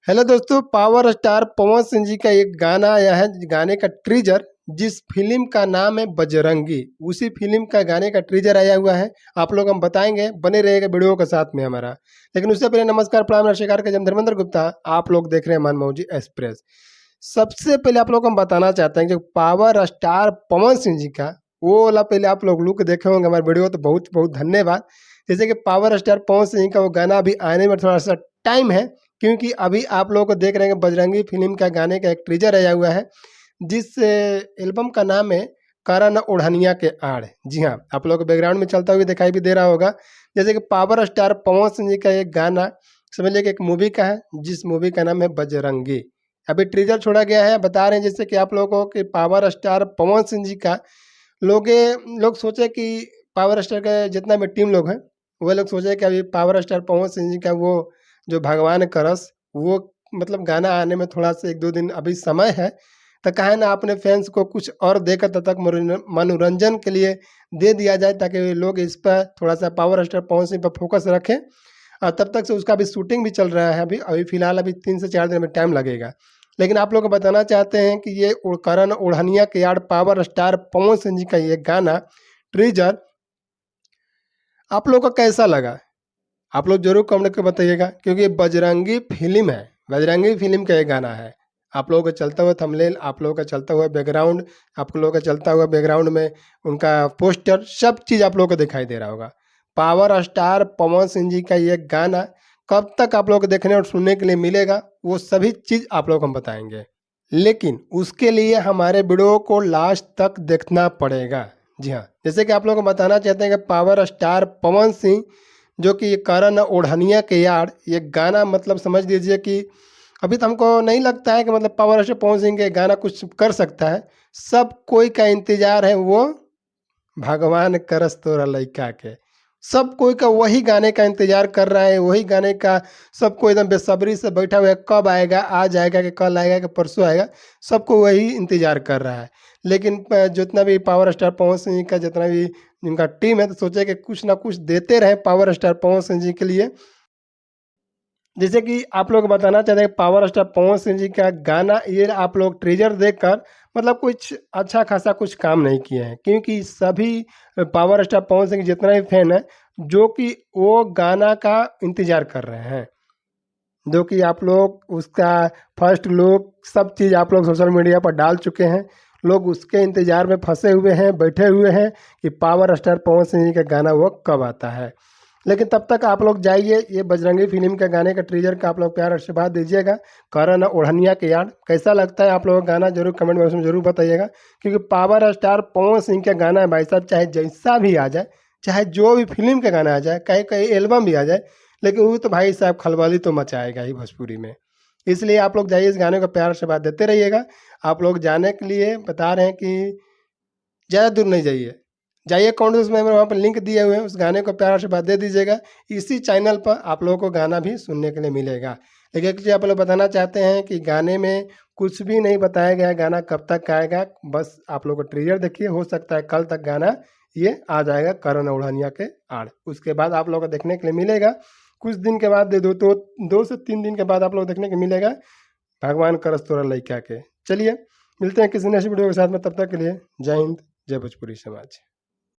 Hello दोस्तों, power star Pawan Singh ji का एक गाना आया है, गाने का ट्रीजर, जिस फिल्म का नाम है बजरंगी। उसी फिल्म का गाने का ट्रीजर आया हुआ है। आप लोग हम बताएंगे, बने रहेगा वीडियो के साथ में हमारा। लेकिन उससे पहले नमस्कार, प्रणाम, नमस्कार का जम धर्मेंद्र गुप्ता। आप लोग देख रहे हैं मनमौजी एक्सप्रेस। सबसे पहले आप लोग हम बताना चाहते हैं जो पावर स्टार पवन सिंह जी का वो वाला पहले आप लोग लुक देखे होंगे हमारे वीडियो, तो बहुत बहुत धन्यवाद। जैसे कि पावर स्टार पवन सिंह जी का वो गाना अभी आने में थोड़ा सा टाइम है, क्योंकि अभी आप लोगों को देख रहे हैं बजरंगी फिल्म का गाने का एक ट्रीजर आया हुआ है, जिस एल्बम का नाम है करण ओढ़निया के आड़। जी हाँ, आप लोग को बैकग्राउंड में चलता हुआ दिखाई भी दे रहा होगा। जैसे कि पावर स्टार पवन सिंह जी का एक गाना समझ लीजिए कि एक मूवी का है, जिस मूवी का नाम है बजरंगी। अभी ट्रीजर छोड़ा गया है, बता रहे हैं जैसे कि आप लोगों को कि पावर स्टार पवन सिंह जी का लोग सोचे कि पावर स्टार का जितना भी टीम लोग हैं, वो लोग सोचे कि अभी पावर स्टार पवन सिंह जी का वो जो भगवान करस वो मतलब गाना आने में थोड़ा सा 1-2 दिन अभी समय है, तो कहे ना अपने फैंस को कुछ और देकर तब तक मनोरंजन के लिए दे दिया जाए, ताकि लोग इस पर थोड़ा सा पावर स्टार पवन सिंह पर फोकस रखें। और तब तक से उसका भी शूटिंग भी चल रहा है। अभी अभी फिलहाल अभी 3 से 4 दिन में टाइम लगेगा। लेकिन आप लोग को बताना चाहते हैं कि ये करण ओढ़निया के यार पावर स्टार पवन सिंह जी का ये गाना ट्रीजर आप लोग को कैसा लगा, आप लोग जरूर कमेंट करके बताइएगा, क्योंकि ये बजरंगी फिल्म है, बजरंगी फिल्म का ये गाना है। आप लोगों का चलता हुआ थंबनेल, आप लोगों का चलता हुआ बैकग्राउंड, आप लोगों का चलता हुआ बैकग्राउंड में उनका पोस्टर, सब चीज़ आप लोगों को दिखाई दे रहा होगा। पावर स्टार पवन सिंह जी का ये गाना कब तक आप लोगों को देखने और सुनने के लिए मिलेगा, वो सभी चीज़ आप लोग को हम बताएंगे। लेकिन उसके लिए हमारे वीडियो को लास्ट तक देखना पड़ेगा। जी हाँ, जैसे कि आप लोग को बताना चाहते हैं कि पावर स्टार पवन सिंह जो कि करण ओढ़निया के यार ये गाना मतलब समझ लीजिए कि अभी तो हमको नहीं लगता है कि मतलब पावर स्टार पवन सिंह के गाना कुछ कर सकता है। सब कोई का इंतजार है वो भगवान करस तोरा लइका के। सब कोई का वही गाने का इंतजार कर रहा है, वही गाने का सबको एकदम बेसब्री से बैठा हुआ है, कब आएगा, आज आएगा कि कल आएगा कि परसों आएगा, सबको वही इंतजार कर रहा है। लेकिन जितना भी पावर स्टार पवन सिंह जी का जितना भी जिनका टीम है, तो सोचे कि कुछ ना कुछ देते रहे पावर स्टार पवन सिंह जी के लिए। जैसे कि आप लोग बताना चाहते हैं पावर स्टार पवन सिंह जी का गाना, ये आप लोग ट्रेजर देखकर मतलब कुछ अच्छा खासा कुछ काम नहीं किए हैं, क्योंकि सभी पावर स्टार पवन सिंह के जितना भी फैन है जो कि वो गाना का इंतजार कर रहे हैं, जो कि आप लोग उसका फर्स्ट लुक सब चीज़ आप लोग सोशल मीडिया पर डाल चुके हैं। लोग उसके इंतजार में फंसे हुए हैं, बैठे हुए हैं कि पावर स्टार पवन सिंह जी का गाना वो कब आता है। लेकिन तब तक आप लोग जाइए, ये बजरंगी फिल्म के गाने का ट्रीजर का आप लोग प्यार आशीर्वाद दीजिएगा। करण ओढ़निया के यार कैसा लगता है आप लोगों का गाना, जरूर कमेंट बॉक्स में जरूर बताइएगा। क्योंकि पावर स्टार पवन सिंह का गाना है भाई साहब, चाहे जैसा भी आ जाए, चाहे जो भी फिल्म का गाना आ जाए, कहीं कहीं एल्बम भी आ जाए, लेकिन वो तो भाई साहब खलबली तो मचाएगा ही भोजपुरी में। इसलिए आप लोग जाइए, इस गाने को प्यार आशीर्वाद देते रहिएगा। आप लोग जाने के लिए बता रहे हैं कि ज़्यादा दूर नहीं जाइए, जाइए कॉन्टेंट्स में वहाँ पर लिंक दिए हुए हैं, उस गाने को प्यार से बात दे दीजिएगा। इसी चैनल पर आप लोगों को गाना भी सुनने के लिए मिलेगा। लेकिन एक चीज़ आप लोग बताना चाहते हैं कि गाने में कुछ भी नहीं बताया गया है, गाना कब तक आएगा, बस आप लोग को ट्रेलर देखिए, हो सकता है कल तक गाना ये आ जाएगा करण ओढ़निया के आड़। उसके बाद आप लोगों को देखने के लिए मिलेगा, कुछ दिन के बाद 2 से 3 दिन के बाद आप लोग देखने को मिलेगा भगवान करस तोरा लइका के। चलिए मिलते हैं किसी नेक्स्ट वीडियो के साथ में, तब तक के लिए जय हिंद, जय भोजपुरी समाज।